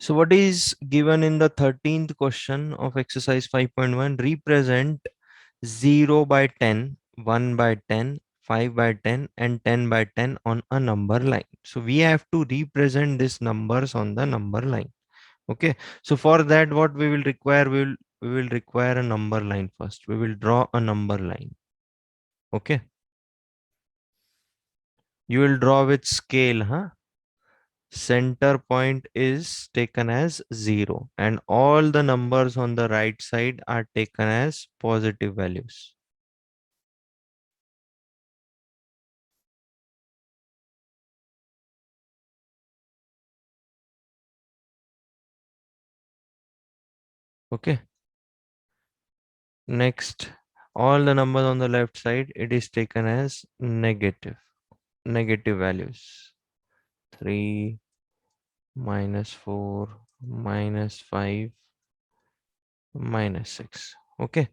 So what is given in the 13th question of exercise 5.1? Represent 0 by 10, 1 by 10, 5 by 10 and 10 by 10 on a number line. So we have to represent these numbers on the number line. Okay. So for that, what we will require, we will require a number line first. We will draw a number line. Okay. You will draw with scale, huh? Center point is taken as 0 and all the numbers on the right side are taken as positive values. Okay. Next, all the numbers on the left side, it is taken as negative values. 3, -4, -5, -6. Okay.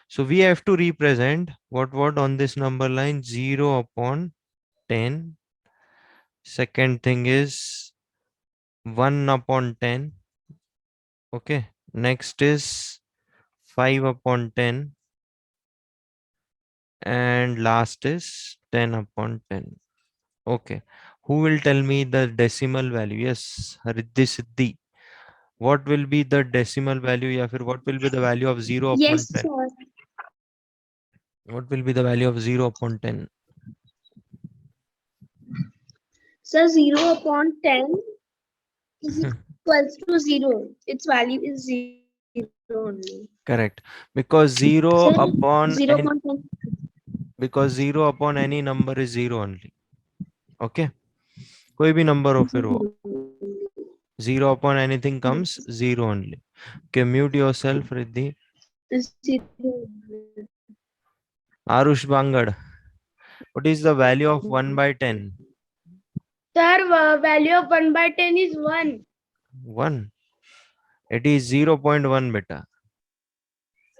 So we have to represent what on this number line? 0 upon 10. Second thing is 1 upon 10. Okay. Next is 5 upon 10. And last is 10 upon 10. Okay. Who will tell me the decimal value? Yes, Riddhi Siddhi. What will be the decimal value? या फिर what will be the value of 0 upon Yes, 10? sir. What will be the value of 0 upon 10? So 0 upon 10 is equals to 0. Its value is 0 only. Correct. Because Sir, 0 upon 0 upon 10. because 0 upon any number is 0 only. Okay. कोई भी number हो फिर वो. 0 upon anything comes 0 only. Okay, mute yourself, Riddhi. 0. Arush Bangad. What is the value of 1 by 10? Sir, value of 1 by 10 is 1. 1. It is 0.1 beta.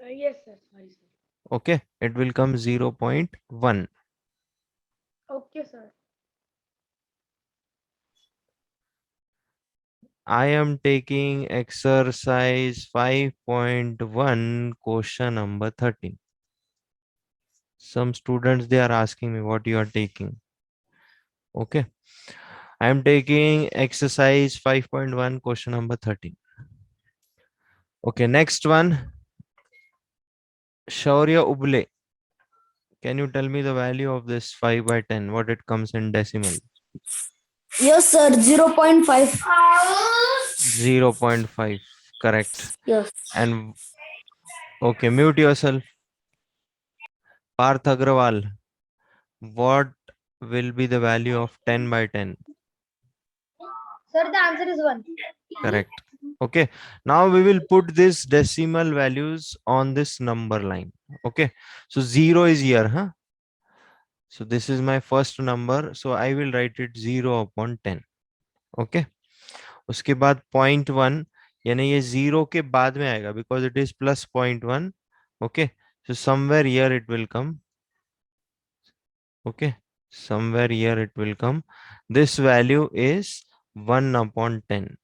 Yes, sir. Sorry, sir. Okay. It will come 0.1. Okay, sir. I am taking exercise 5.1 question number 13. Some students, they are asking me what you are taking. Okay. I am taking exercise 5.1 question number 13. Okay. Next one. Shaurya Uble. Can you tell me the value of this 5 by 10? What it comes in decimal? Yes, sir. 0.5. 0.5. Correct. Yes. And okay, mute yourself. Parth Agrawal. What will be the value of 10 by 10? Sir, the answer is 1. Correct. Okay. Now we will put this decimal values on this number line. Okay. So 0 is here. Huh? So this is my first number. So I will write it 0 upon 10. Okay. उसके बाद 0.1 यानी ये 0 के बाद में आएगा because it is plus 0.1. Okay. So somewhere here it will come. Okay. Somewhere here it will come. This value is 1 upon 10.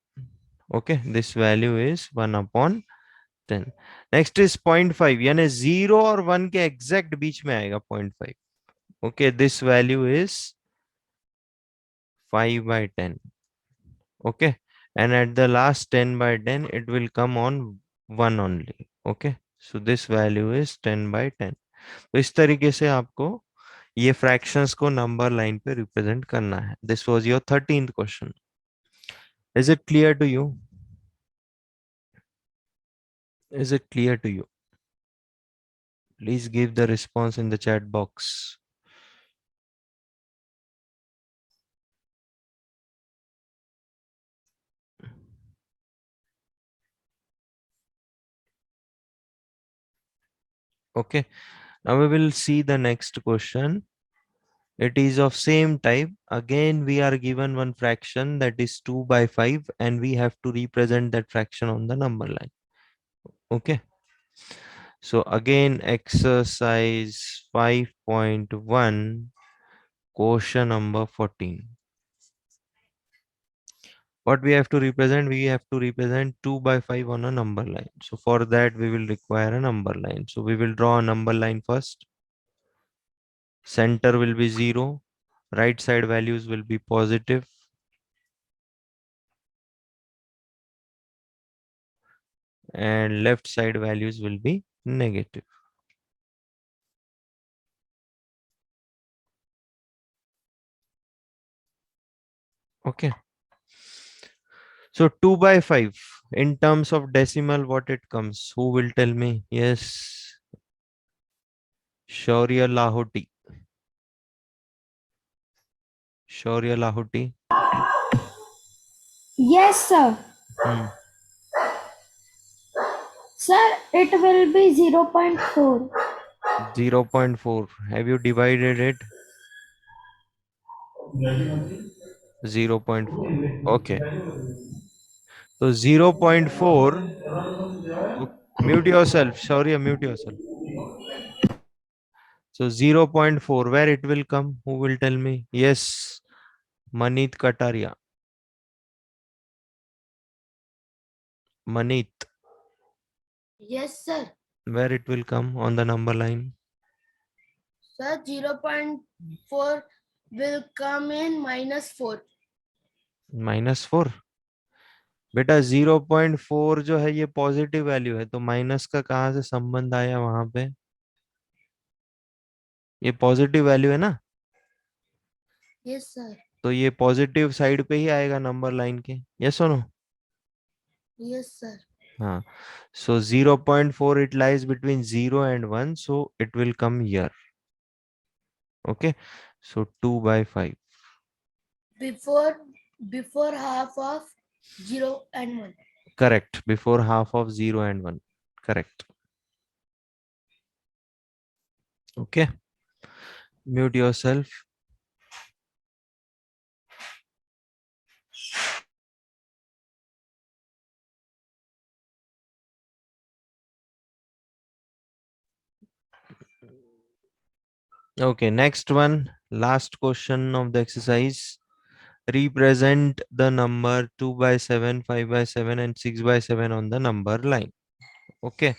Okay. This value is 1 upon 10. Next is 0.5 यानी 0 और 1 के exact बीच में आएगा 0.5. Okay. This value is 5 by 10. Okay. And at the last 10 by 10, it will come on 1 only. Okay. So this value is 10 by 10. तो इस तरीके से आपको ये fractions को number line पे represent करना है. This was your 13th question. Is it clear to you? Is it clear to you? Please give the response in the chat box. Okay. Now we will see the next question. It is of same type. Again, we are given one fraction that is 2 by 5 and we have to represent that fraction on the number line. Okay. So again, exercise 5.1, question number 14. what we have to represent? We have to represent 2 by 5 on a number line. So for that we will require a number line. So we will draw a number line first. Center will be 0. Right side values will be positive. And left side values will be negative. Okay. So 2 by 5 in terms of decimal, what it comes? Who will tell me? Yes. Shaurya Lahoti. Shaurya Lahoti. Yes, sir. Hmm. Sir, it will be 0.4. 0.4. Have you divided it? 0.4. Okay. So 0.4. Mute yourself. Shaurya, mute yourself. So 0.4. Where it will come? Who will tell me? Yes. Manit Kataria. Manit. Yes, sir. Where it will come on the number line? Sir, 0.4 will come in -4. -4. बेटा 0.4 जो है ये positive value है, तो minus का कहाँ से संबंध आया वहां पे? ये पॉजिटिव वैल्यू है ना, Yes, sir. तो ये पॉजिटिव साइड पे ही आएगा नंबर लाइन के. यस और नो? Yes, sir. हाँ. So 0.4 it lies between 0 and 1, so it will come here. Okay. So 2 by 5. Before half of 0 and 1. Correct. Before half of 0 and 1. Correct. Okay. Mute yourself. Okay, next one, last question of the exercise. Represent the number 2 by 7, 5 by 7 and 6 by 7 on the number line. Okay,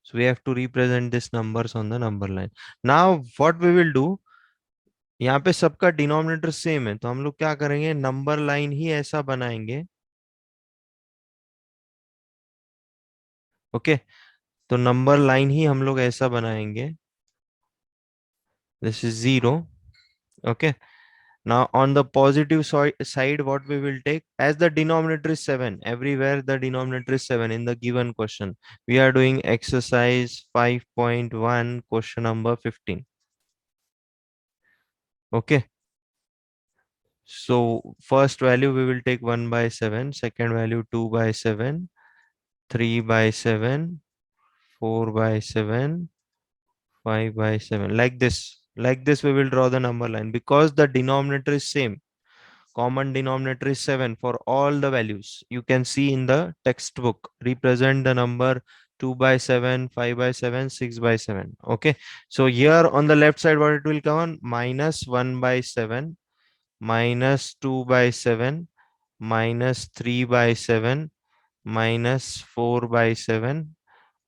so we have to represent these numbers on the number line. Now what we will do, यहाँ पे सबका denominator same है, तो हम लोग क्या करेंगे, number line ही ऐसा बनाएंगे. ओके, तो नंबर लाइन ही हम लोग ऐसा बनाएंगे. This is 0. Okay. Now on the positive side, what we will take, as the denominator is 7, everywhere the denominator is 7 in the given question. We are doing exercise 5.1, question number 15. Okay. So first value we will take 1 by 7, second value 2 by 7, 3 by 7, 4 by 7, 5 by 7. Like this. Like this we will draw the number line because the denominator is same. Common denominator is 7 for all the values. You can see in the textbook. Represent the number 2 by 7, 5 by 7, 6 by 7. Okay. So here on the left side, what it will come on? -1 by 7, -2 by 7, -3 by 7, -4 by 7,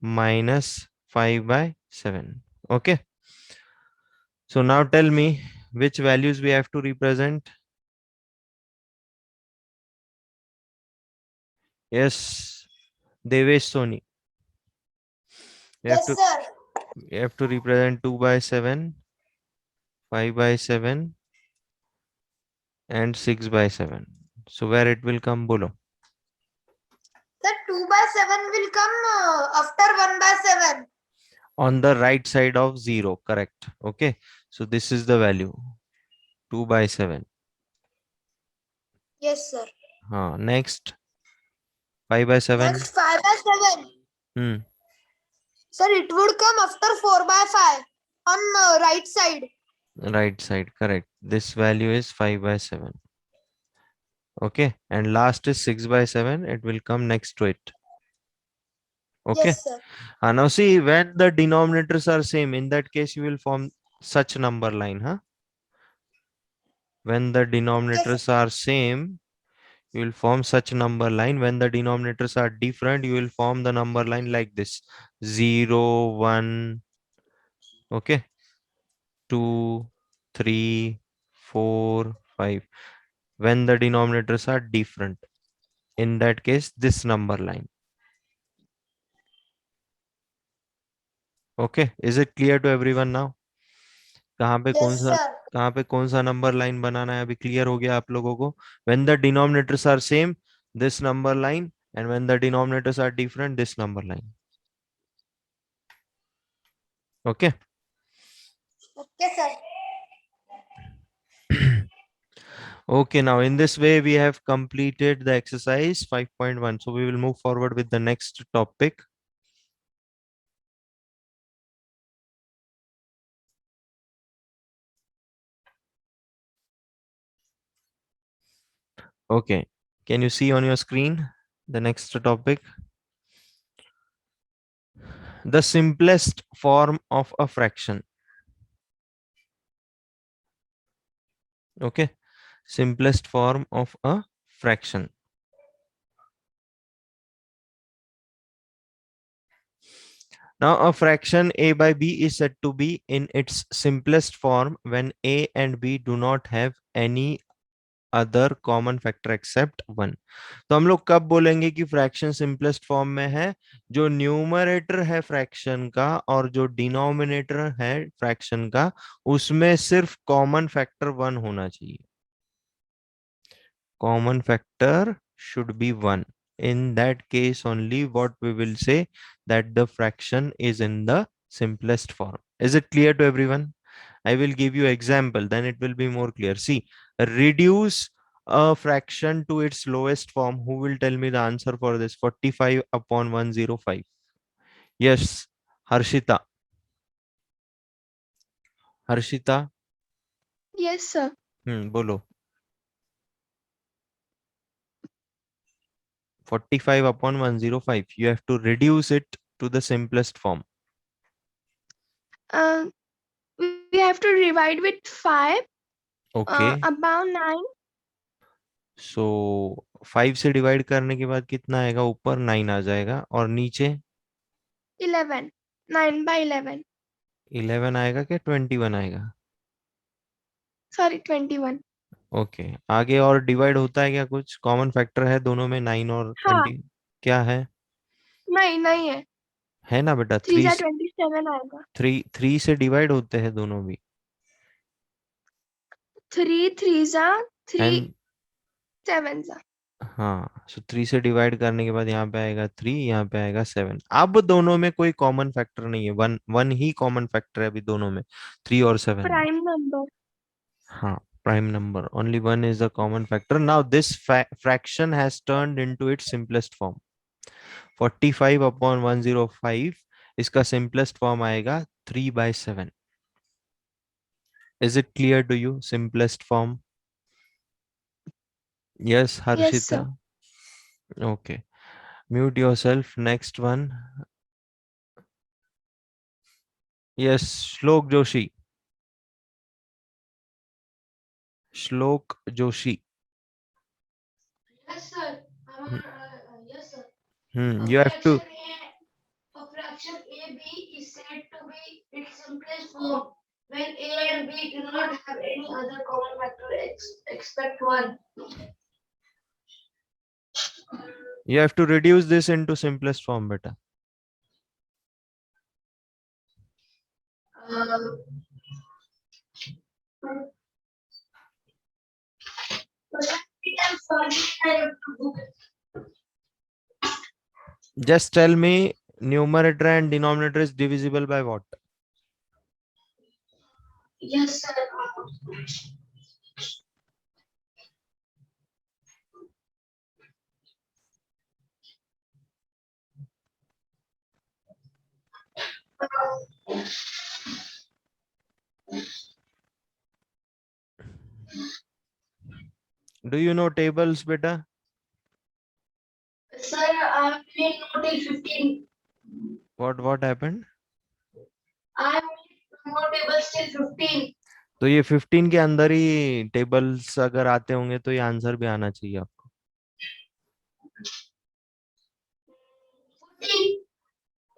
-5 by 7. Okay. So now tell me which values we have to represent. Yes, Devesh Soni. Yes, sir. You have to represent 2 by 7, 5 by 7 and 6 by 7. So where it will come below? The 2 by 7 will come after 1 by 7. On the right side of 0, correct. Okay. So this is the value, 2 by 7. Yes, sir. Next, 5 by 7. Next 5 by 7. Hmm. Sir, it would come after 4 by 5 on right side. Right side, correct. This value is 5 by 7. Okay. And last is 6 by 7. It will come next to it. Okay. Yes, sir. Now see, when the denominators are same, in that case you will form such number line, huh? When the denominators are same, You will form such number line. When the denominators are different, you will form the number line like this: 0, 1, okay, 2, 3, 4, 5. When the denominators are different, in that case, this number line. Okay, is it clear to everyone now? कहाँ पे कौन Yes, सा sir. कहाँ पे कौन सा number line बनाना है, अभी क्लियर हो गया आप लोगों को? When the denominators are same, this number line, and when the denominators are different, this number line. Okay. Okay, sir. Okay, now in this way we have completed the exercise 5.1. So we will move forward with the next topic. Okay, can you see on your screen the next topic? The simplest form of a fraction. Okay, simplest form of a fraction. Now, a fraction a by b is said to be in its simplest form when a and b do not have any other common factor except 1. तो हम लोग कब बोलेंगे कि fraction simplest form में है? जो numerator है फ्रैक्शन का और जो डिनोमिनेटर है फ्रैक्शन का, उसमें सिर्फ कॉमन फैक्टर 1 होना चाहिए. Common factor should be 1. In that case only what we will say that the fraction is in the simplest form. Is it clear to everyone? I will give you example, then it will be more clear. See, reduce a fraction to its lowest form. Who will tell me the answer for this? 45 upon 105. Yes, Harshita. Harshita. Yes, sir. Bolo. 45 upon 105. You have to reduce it to the simplest form. We have to divide with 5. Okay. About 9. सो 5 से divide करने के बाद कितना आएगा? ऊपर 9 आ जाएगा और नीचे 11. 9 by 11. 11 आएगा क्या 21 आएगा? Sorry, 21. ओके, आगे और डिवाइड होता है क्या? कुछ कॉमन फैक्टर है दोनों में 9 और हाँ 20? क्या है? नहीं नहीं है ना बेटा? 3 जा 27 आएगा. 3 से डिवाइड होते हैं दोनों भी. 3 3 जा 3 एंड 7 जा. हाँ, सो 3 से डिवाइड करने के बाद यहाँ पे आएगा 3, यहाँ पे आएगा 7. अब दोनों में कोई कॉमन फैक्टर नहीं है, वन वन ही कॉमन फैक्टर है अभी दोनों में, 3 और 7 में. Prime number. हाँ, prime number. Only one is the common factor. Now this fraction has turned into its simplest form. 45 upon 105. इसका simplest form आएगा 3 by 7. Is it clear to you? Simplest form. Yes, Yes, sir. Harshita. Okay. Mute yourself. Next one. Yes, Shlok Joshi. Shlok Joshi. Yes, sir. Hmm. Yes, sir. You have to. A fraction AB is said to be its simplest form when A and B do not have any other common factor except 1. You have to reduce this into simplest form, beta. Just tell me numerator and denominator is divisible by what? Yes, sir. Do you know tables, beta? Sir, I will not till 15. What happened? I will not tables till 15. तो ये 15 के अंदर ही tables अगर आते होंगे तो ये answer भी आना चाहिए आपको. 14.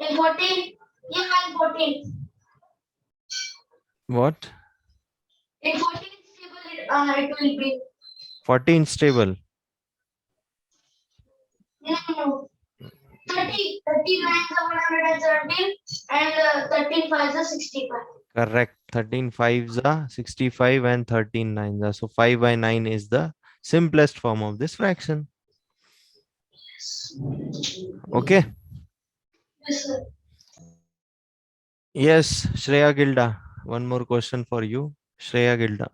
In 14. Yeah, in 14. What? In 14 stable it will be. 14 stable. No. 30. 39 is 117 and 13 5 is 65. Correct. 13 fives are 65 and 13 nines are. So 5 by 9 is the simplest form of this fraction. Okay. Yes, sir. Yes, Shreya Gilda. One more question for you. Shreya Gilda.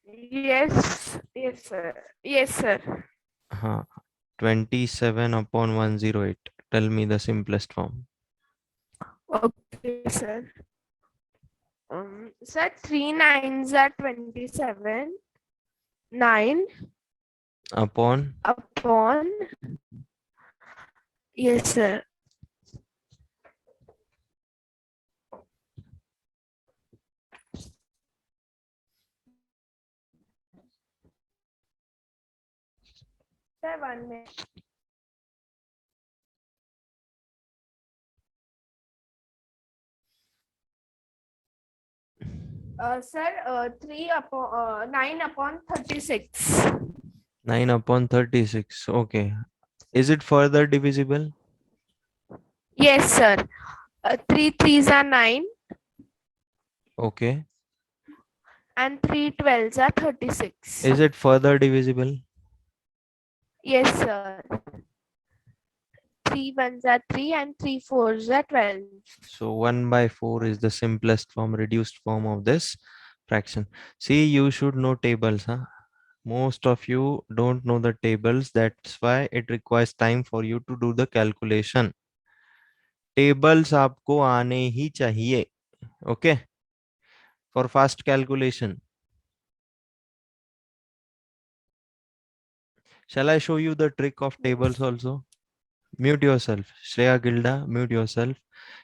Yes, sir. Yes, sir. 27 upon 108. Tell me the simplest form. Okay, sir. Sir, 3 nines are 27. 9 Upon upon. Yes, sir. Sir, 1 minute. Sir, 9 upon 36. 9 upon 36. Okay. Is it further divisible? Yes, sir. 3 threes are 9 Okay. and 3 twelves are 36. Is it further divisible? Yes, sir. 3 ones are 3 and 3 fours are 12. So 1 by 4 is the simplest form, reduced form of this fraction. See, you should know tables. Huh? Most of you don't know the tables. That's why it requires time for you to do the calculation. Tables आपको आने ही चाहिए. Okay. For fast calculation. Shall I show you the trick of tables also? Mute yourself. Shreya Gilda, mute yourself.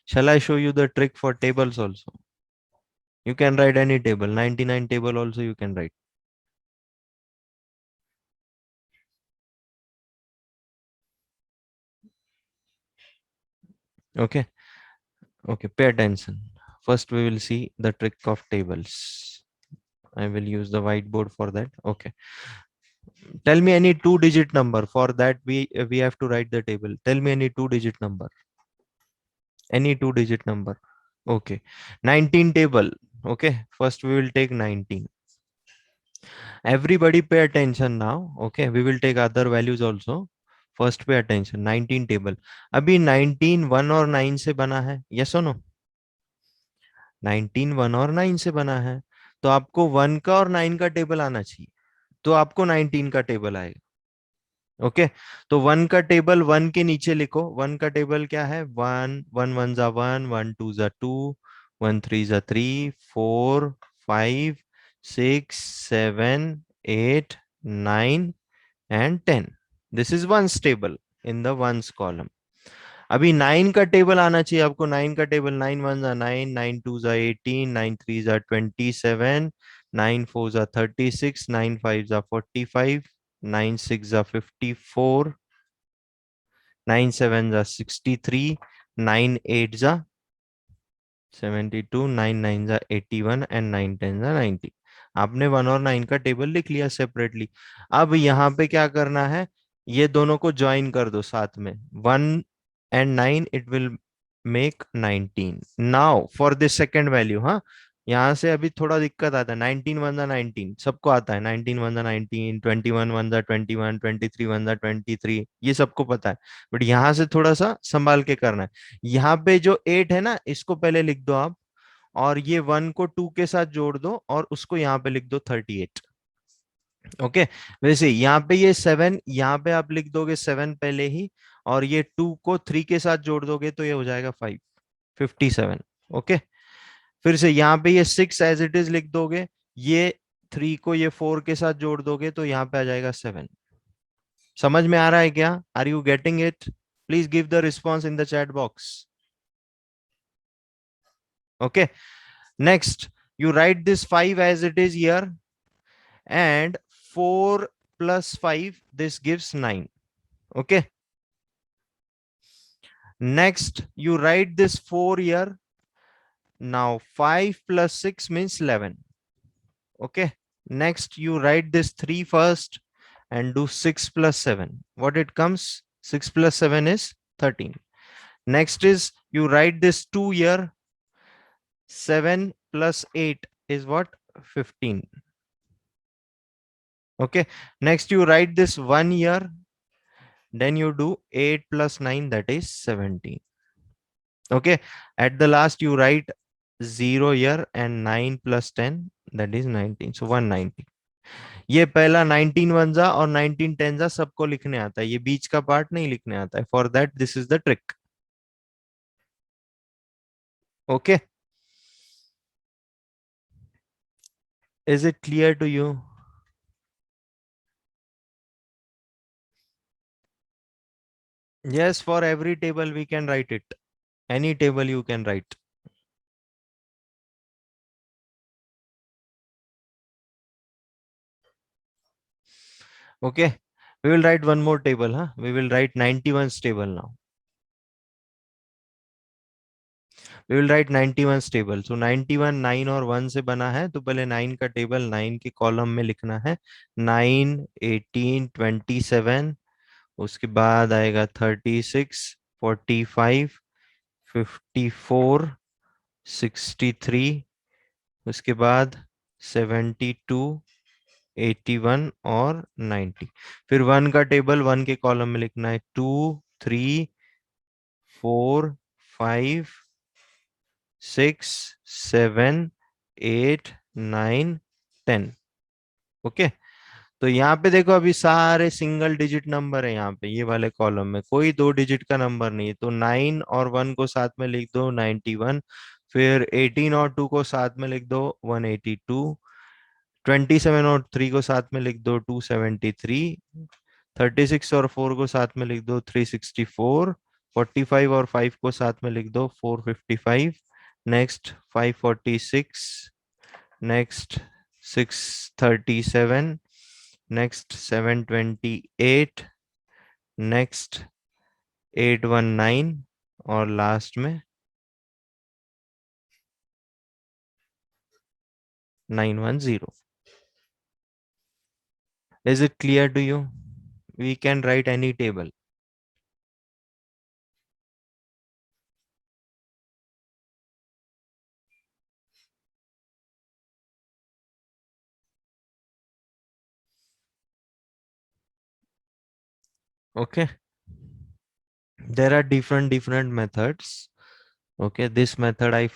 Shall I show you the trick for tables also? You can write any table. 99 table also you can write. Okay. Okay. Pay attention. First, we will see the trick of tables. I will use the whiteboard for that. Okay. Tell me any two-digit number. For that, we have to write the table. Tell me any two-digit number. Any two-digit number. Okay. 19 table. Okay. First, we will take 19. Everybody pay attention now. Okay. We will take other values also. First pay attention. 19 table. अभी 19 1 और 9 से बना है. Yes or no? 19 1 और 9 से बना है. तो आपको 1 का और 9 का टेबल आना चाहिए. तो आपको 19 का टेबल आएगा. ओके तो 1 का टेबल 1 के नीचे लिखो. 1 का टेबल क्या है? 1 1 1 जा 1 1 2 जा 2 1 3 जा 3 4 5 6 7 8 9 and 10. This is ones table in the ones column. अभी 9 का टेबल आना चाहिए आपको. 9 का टेबल 9 1 जा 9 9 2 जा 18 9 3 जा 27 9 4 जा 36 9 5 जा 45 9 6 जा 54 9 7 जा 63 9 8 जा 72 9 9 जा 81 एंड 9 10 जा 90. आपने 1 और 9 का टेबल लिख लिया सेपरेटली. अब यहाँ पे क्या करना है? ये दोनों को ज्वाइन कर दो साथ में. 1 and 9 it will make 19. Now for this second value. हाँ यहाँ से अभी थोड़ा दिक्कत आता है. 19 1 जा 19 सबको आता है. 19 1 जा 19 21 1 जा 21 23 1 जा 23 ये सबको पता है. बट यहाँ से थोड़ा सा संभाल के करना है. यहाँ पे जो 8 है ना इसको पहले लिख दो आप. और ये 1 को 2 के साथ जोड़ दो और उसको यहाँ पे लिख दो 38. ओके वैसे यहाँ पे ये 7 यहाँ पे आप लिख दोगे 7 पहले ही. और ये 2 को 3 के साथ जोड़ दोगे तो ये हो जाएगा 5 57. ओके फिर से यहाँ पे ये 6 एज इट इज लिख दोगे. ये 3 को ये 4 के साथ जोड़ दोगे तो यहाँ पे आ जाएगा 7. समझ में आ रहा है क्या? Are you getting it? Please give the response in the chat box. Okay next you write this 5 as it is here and 4 plus 5 this gives 9. Okay. Next, you write this 4-year. Now 5 plus 6 means 11. Okay. Next, you write this 3 first and do 6 plus 7. What it comes? 6 plus 7 is 13. Next is you write this 2-year. 7 plus 8 is what? 15. Okay. Next, you write this 1-year. Then you do 8 plus 9, that is 17. Okay. At the last, you write 0-year and 9 plus 10, that is 19. So 190. ये पहला 19 वंजा और 19 टेंजा सबको लिखने आता है, ये बीच का part नहीं लिखने आता है. For that this is the trick. Okay, is it clear to you? Yes, for every table we can write it. Any table you can write. Okay, we will write one more table. Huh? We will write 91's table now. We will write 91's table. So 91 9 और 1 से बना है, तो पहले 9 का table 9 के column में लिखना है. 9 18 27, उसके बाद आएगा 36 45 54 63, उसके बाद 72 81 और 90. फिर 1 का टेबल 1 के कॉलम में लिखना है 2 3 4 5 6 7 8 9 10. ओके, तो यहाँ पे देखो अभी सारे सिंगल डिजिट नंबर है. यहाँ पे ये वाले कॉलम में कोई 2 डिजिट का नंबर नहीं है, तो 9 और 1 को साथ में लिख दो 91. फिर 18 और 2 को साथ में लिख दो 182. 27 और 3 को साथ में लिख दो 273. 36 और 4 को साथ में लिख दो 364. 45 और 5 को साथ में लिख दो 455. नेक्स्ट 546. नेक्स्ट 637. नेक्स्ट 728. नेक्स्ट 819 और लास्ट में 910. Is it clear to you? We can write any table. Okay, there are different methods. Okay, this method I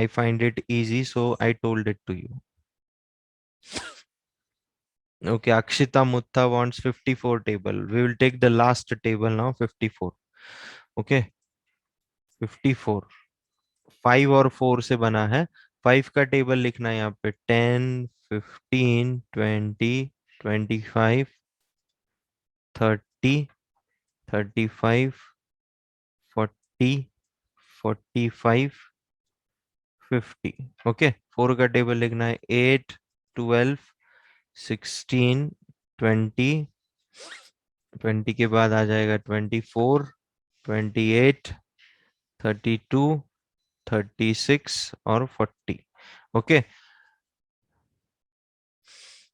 find it easy, so I told it to you. Okay, Akshita Mutta wants 54 table. We will take the last table now, 54. Okay, 54 5 और 4 से बना है. 5 का table लिखना है यहाँ पे 10 15 20 25 30 35 40 45 50. Okay, 4 का टेबल लिखना है 8 12 16 20. 20 के बाद आ जाएगा 24 28 32 36 और 40. Okay,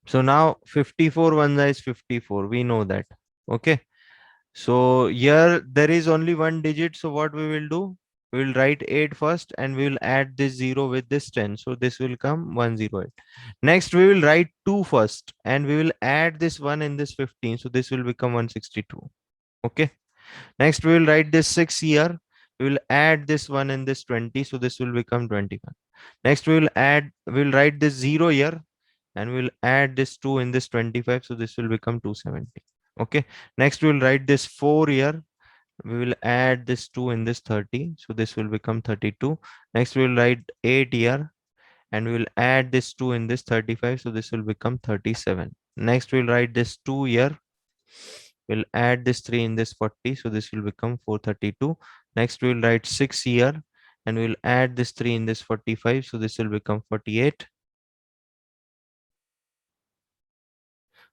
so now 54 one is 54, we know that. Okay, so here there is only one digit, so what we will do, we will write 8 first and we will add this 0 with this 10, so this will come 108. Next we will write 2 first and we will add this 1 in this 15, so this will become 162. Okay, next we will write this 6 here, we will add this 1 in this 20, so this will become 21. Next we will write this 0 here and we'll add this 2 in this 25, so this will become 270. Okay, next we'll write this 4 here, we will add this 2 in this 30, so this will become 32. Next we'll write 8 here and we will add this 2 in this 35, so this will become 37. Next we'll write this 2 here, we'll add this 3 in this 40, so this will become 432. Next we'll write 6 here and we'll add this 3 in this 45, so this will become 48.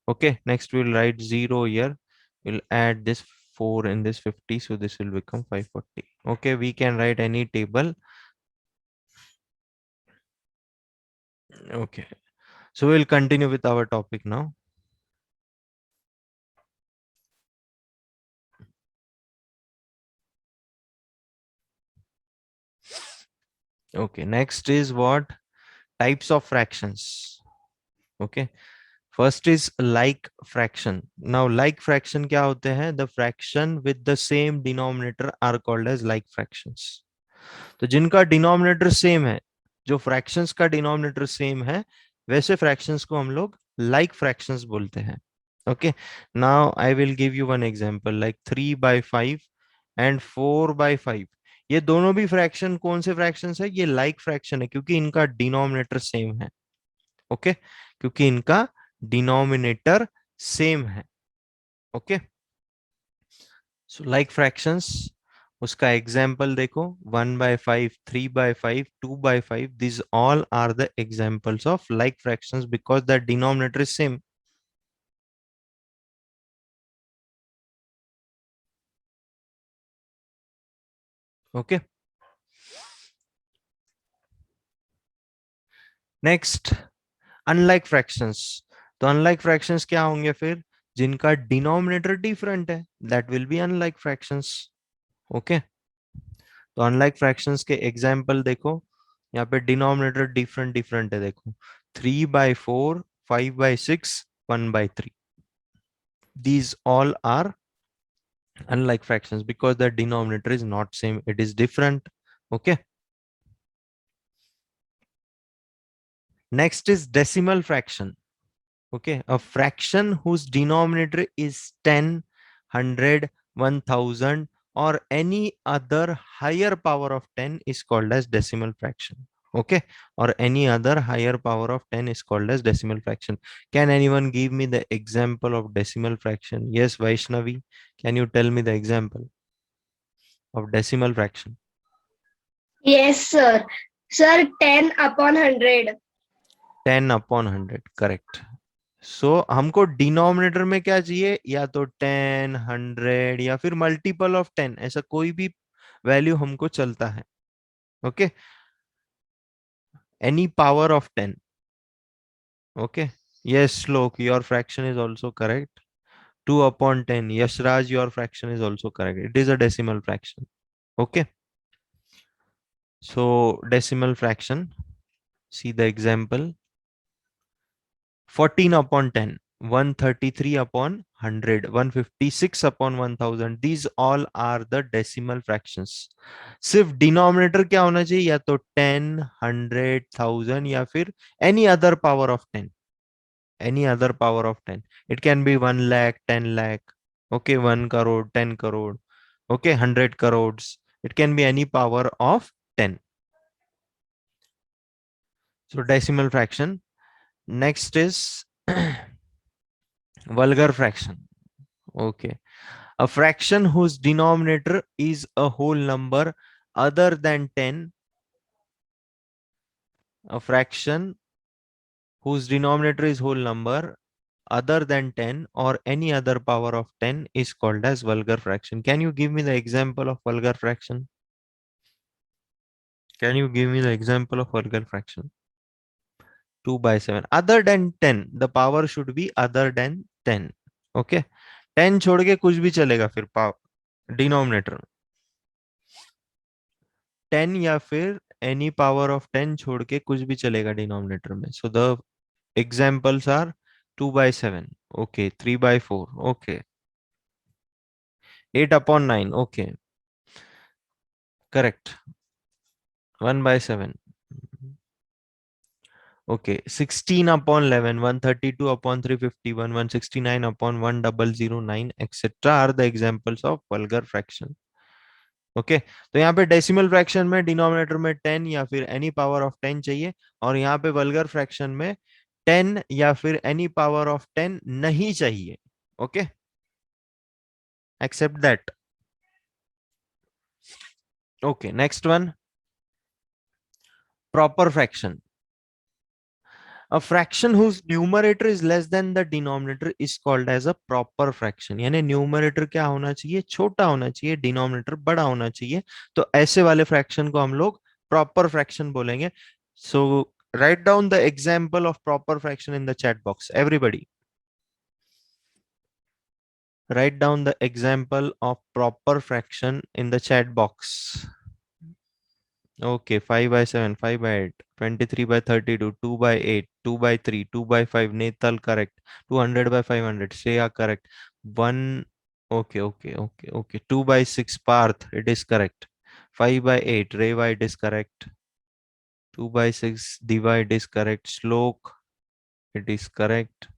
Okay, next we'll write 0 here, we'll add this 4 in this 50, so this will become 540. Okay, we can write any table. Okay, so we'll continue with our topic now. Okay, next is what? Types of fractions. Okay, first is like fraction. Now like fraction क्या होते हैं? The fraction with the same denominator are called as like fractions. तो जिनका denominator same है, जो fractions का denominator same है, वैसे फ्रैक्शंस को हम लोग लाइक फ्रैक्शंस बोलते हैं. Okay, now I will give you one example like 3/5 and 4/5. ये दोनों भी फ्रैक्शन कौन से फ्रैक्शंस है? ये लाइक फ्रैक्शन है क्योंकि इनका डिनोमिनेटर सेम है. ओके, क्योंकि इनका डिनोमिनेटर सेम है. ओके, सो लाइक फ्रैक्शंस, उसका एग्जाम्पल देखो. 1/5, 3/5, 2/5, these all are the examples of like fractions because the denominator is same. Okay, next, unlike fractions. तो unlike fractions क्या होंगे फिर? जिनका डिनोमिनेटर डिफरेंट है, that will be unlike fractions. Okay, तो unlike fractions के एग्जाम्पल देखो. यहाँ पे डिनोमिनेटर डिफरेंट डिफरेंट है. देखो, 3/4, 5/6, 1/3. These all are unlike fractions because the denominator is not same, it is different. Okay, next is decimal fraction. Okay, a fraction whose denominator is 10, 100, 1000 or any other higher power of 10 is called as decimal fraction. Okay, or any other higher power of 10 is called as decimal fraction. Can anyone give me the example of decimal fraction? Yes, Vaishnavi, can you tell me the example of decimal fraction? Yes, sir. Sir, 10/100. 10/100, correct. सो हमको denominator में क्या चाहिए? या तो 10, 100 या फिर multiple of 10, ऐसा कोई भी वैल्यू हमको चलता है. Okay, any power of 10. Okay, yes Shlok, your fraction is also correct. 2/10. Yashraj, your fraction is also correct. It is a decimal fraction. Okay, so decimal fraction, see the example. 14/10, 133/100, 156/1000. These all are the decimal fractions. सिर्फ denominator क्या होना चाहिए? या तो 10, 100, 1000 या फिर any other power of 10. Any other power of 10. It can be 1 lakh, 10 lakh. Okay, 1 crore, 10 crore. Okay, 100 crores. It can be any power of 10. So decimal fraction. Next is vulgar fraction. Okay, a fraction whose denominator is a whole number other than 10. A fraction whose denominator is whole number other than 10 or any other power of 10 is called as vulgar fraction. Can you give me the example of vulgar fraction? Can you give me the example of vulgar fraction? 2/7. Other than 10, the power should be other than 10. Okay, 10 छोड़ के कुछ भी चलेगा फिर denominator. 10 या फिर any power of 10 छोड़ के कुछ भी चलेगा डिनोमिनेटर में. So the examples are 2/7. Okay, 3/4. Okay, 8/9. Okay, correct. 1/7. Okay, 16/11, 132/351, 169/1009, etc. are the examples of vulgar fraction. Okay, तो यहाँ पे डेसिमल फ्रैक्शन में डिनोमिनेटर में 10 या फिर एनी पावर ऑफ 10 चाहिए, और यहाँ पे वल्गर फ्रैक्शन में 10 या फिर एनी पावर ऑफ 10 नहीं चाहिए. Okay, except that. Okay, next one, proper fraction. A fraction whose numerator is less than the denominator is called as a proper fraction. यानी न्यूमरेटर क्या होना चाहिए, छोटा होना चाहिए, डिनोमिनेटर बड़ा होना चाहिए, तो ऐसे वाले फ्रैक्शन को हम लोग प्रॉपर फ्रैक्शन बोलेंगे. So write down the example of proper fraction in the chat box, everybody. Write down the example of proper fraction in the chat box. Okay, 5 by 7, 5 by 8, 23 by 32, 2 by 8, 2 by 3, 2 by 5, Netal correct, 200 by 500, Shreya correct, 1, okay, 2 by 6, Parth, it is correct, 5 by 8, Reva, it is correct, 2 by 6, Diva, it is correct, Shlok, it is correct.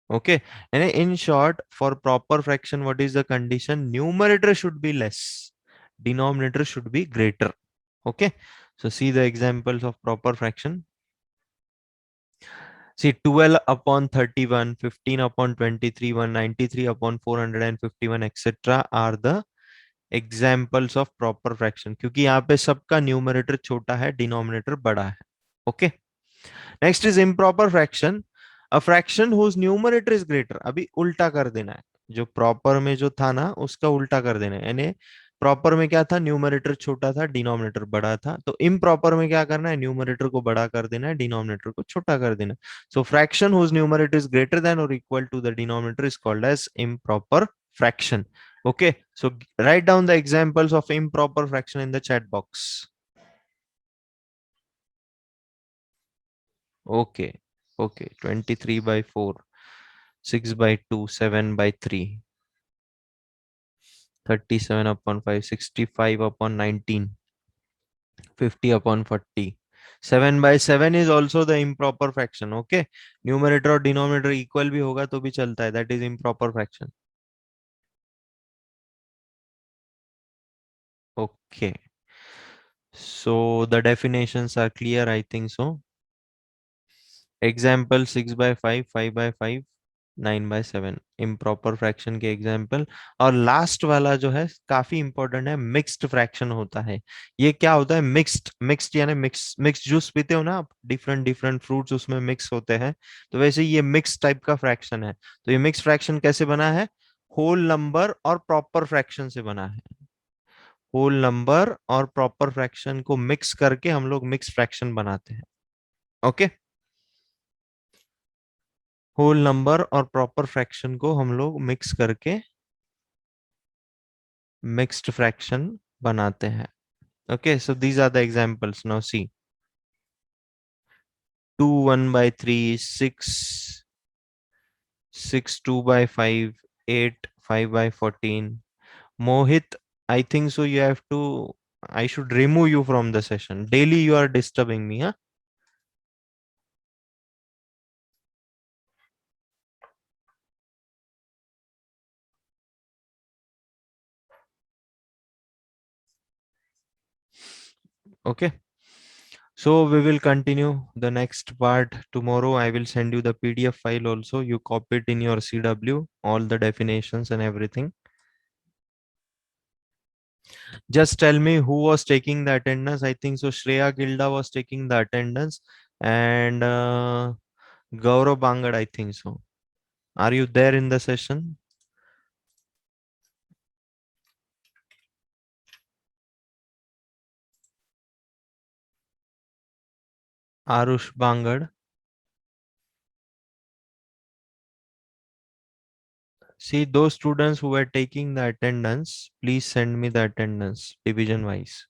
Okay, and in short, for proper fraction, what is the condition? Numerator should be less, denominator should be greater. Okay, so see the examples of proper fraction. See 12 upon 31, 15 upon 23, 193 upon 451, etc. are the examples of proper fraction. क्योंकि यहाँ पे सबका numerator छोटा है, denominator बड़ा है. Okay. Next is improper fraction. A fraction whose numerator is greater. अभी उल्टा कर देना है. जो प्रॉपर में जो था ना उसका उल्टा कर देना है. यानी प्रॉपर में क्या था, न्यूमरेटर छोटा था, डिनोमिनेटर बड़ा था. तो इम्प्रॉपर में क्या करना है, न्यूमरेटर को बड़ा कर देना है, डिनोमिनेटर को छोटा कर देना है. So fraction whose numerator is greater than or equal to the denominator is called as improper fraction. Okay, so write down the examples of improper fraction in the chat box. Okay, 23 by 4, 6 by 2, 7 by 3, 37 upon 5, 65 upon 19, 50 upon 40. 7 by 7 is also the improper fraction. Okay, numerator और denominator equal भी होगा तो भी चलता है, that is improper fraction. Okay, so the definitions are clear, I think so. Example 6 by 5, 5 by 5, 9 by 7 improper fraction के example. और last वाला जो है काफी इंपॉर्टेंट है, मिक्स्ड फ्रैक्शन होता है. ये क्या होता है, मिक्स्ड यानी मिक्स जूस पीते हो ना आप, डिफरेंट डिफरेंट फ्रूट्स उसमें मिक्स होते हैं, तो वैसे ये मिक्स टाइप का फ्रैक्शन है. तो ये मिक्स फ्रैक्शन कैसे बना है, होल नंबर और प्रॉपर फ्रैक्शन से बना है. होल नंबर और प्रॉपर फ्रैक्शन को मिक्स करके हम लोग मिक्स फ्रैक्शन बनाते हैं. ओके, होल नंबर और प्रॉपर फ्रैक्शन को हम लोग मिक्स करके मिक्स्ड फ्रैक्शन बनाते हैं. Okay, so these are the examples. Now see 2 1 by 3, 6 2 by 5, 8 5 by 14. Mohit, I think so you have to, I should remove you from the session. Daily you are disturbing me, huh? Okay, so we will continue the next part tomorrow. I will send you the PDF file also, you copy it in your CW, all the definitions and everything. Just tell me who was taking the attendance. I think so Shreya Gilda was taking the attendance, and Gaurav Bangad, I think so. Are you there in the session? Arush Bangad. See, those students who were taking the attendance, please send me the attendance division wise.